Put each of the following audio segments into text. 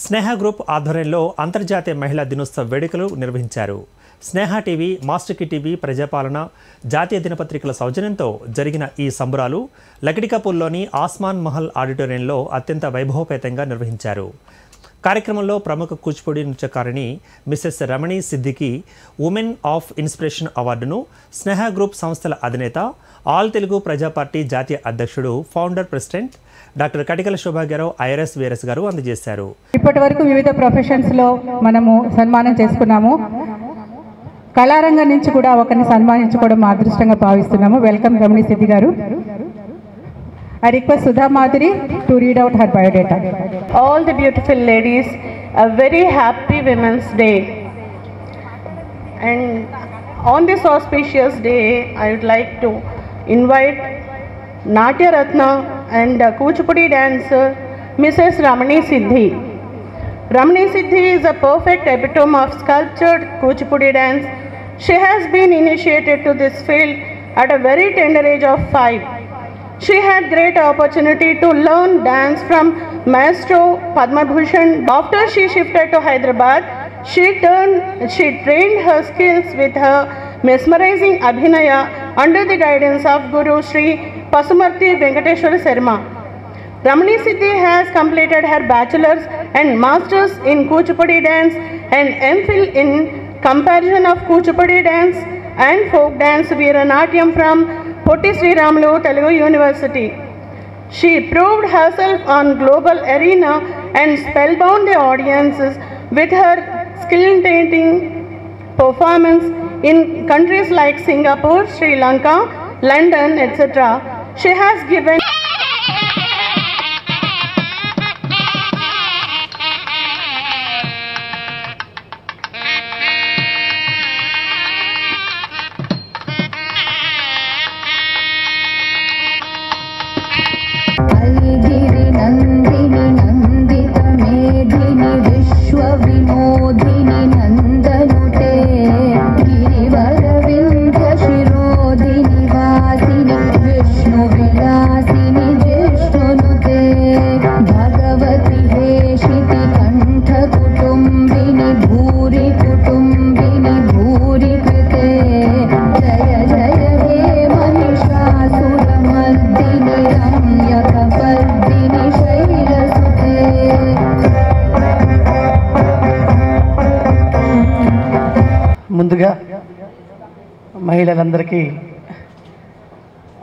స్నేహ group ఆధ్వర్యంలో అంతర్జాతీయ మహిళా దినోత్సవ వేడుకలు నిర్వహించారు. స్నేహ టీవీ, మాస్టర్ టీవీ, ప్రజాపాలన, జాతీయ దినపత్రికల సౌజన్యంతో జరిగిన ఈ సంబరాలు లకిడికపూర్లోని ఆస్మాన్ మహల్ ఆడిటోరియంలో అత్యంత వైభవపేతంగా నిర్వహించారు. కార్యక్రమంలో ప్రముఖ కూచిపూడి నృత్యకారిణి Mrs Ramani Siddiqui women of inspiration అవార్డును స్నేహ గ్రూప్ సంస్థల అధినేత, ఆల్ తెలుగు ప్రజా పార్టీ జాతీయ అధ్యక్షుడు, founder president doctor Katikala Shobhagarao IRS వీరస్ గారు అందజేశారు. ఇప్పటి వరకు వివిధ ప్రొఫెషన్స్లో మనము సన్మానం చేసుకున్నాము. కళారంగం నుంచి కూడా ఒకరిని సన్మానించుకోవడం మా అదృష్టంగా భావిస్తున్నాము. వెల్కమ్ రమణి సిద్ధి గారు. I request Sudha Madhuri to read out her biodata. All the beautiful ladies, a very happy Women's Day. And on this auspicious day, I would like to invite Natya Ratna and Kuchipudi dancer Mrs. Ramani Siddhi. Ramani Siddhi is a perfect epitome of sculptured Kuchipudi dance. She has been initiated to this field at a very tender age of 5. She had great opportunity to learn dance from Maestro Padma Bhushan. After she shifted to Hyderabad, she trained her skills with her mesmerizing Abhinaya under the guidance of Guru Sri Pasumarthi Venkateshwara Sarma. Ramani Siddhi has completed her bachelor's and master's in Kuchipudi dance and MPhil in comparison of Kuchipudi dance and folk dance Veeranatyam from Potti Sri Ramulu Telugu University. She proved herself on global arena and spellbound the audiences with her skill-tainting performance in countries like Singapore, Sri Lanka, London, etc. She has given ముందుగా మహిళలందరికీ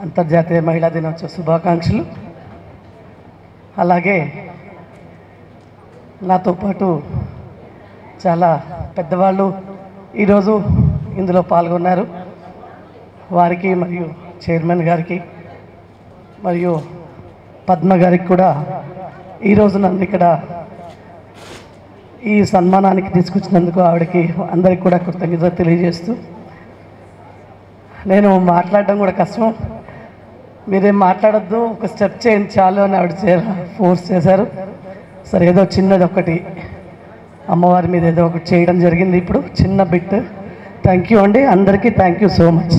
అంతర్జాతీయ మహిళా దినోత్సవ శుభాకాంక్షలు. అలాగే నాతో పాటు చాలా పెద్దవాళ్ళు ఈరోజు ఇందులో పాల్గొన్నారు. వారికి మరియు చైర్మన్ గారికి మరియు పద్మ గారికి కూడా ఈరోజు నన్ను ఇక్కడ ఈ సన్మానానికి తీసుకొచ్చినందుకు ఆవిడకి అందరికి కూడా కృతజ్ఞత తెలియజేస్తూ, నేను మాట్లాడడం కూడా కష్టం, మీరేం మాట్లాడొద్దు, ఒక స్టెప్ చేయండి చాలు అని ఆవిడ ఫోర్స్ చేశారు. సరే ఏదో చిన్నది ఒకటి అమ్మవారి మీద ఏదో ఒకటి చేయడం జరిగింది. ఇప్పుడు చిన్న బిట్. థ్యాంక్ యూ అండి, అందరికీ థ్యాంక్ యూ సో మచ్.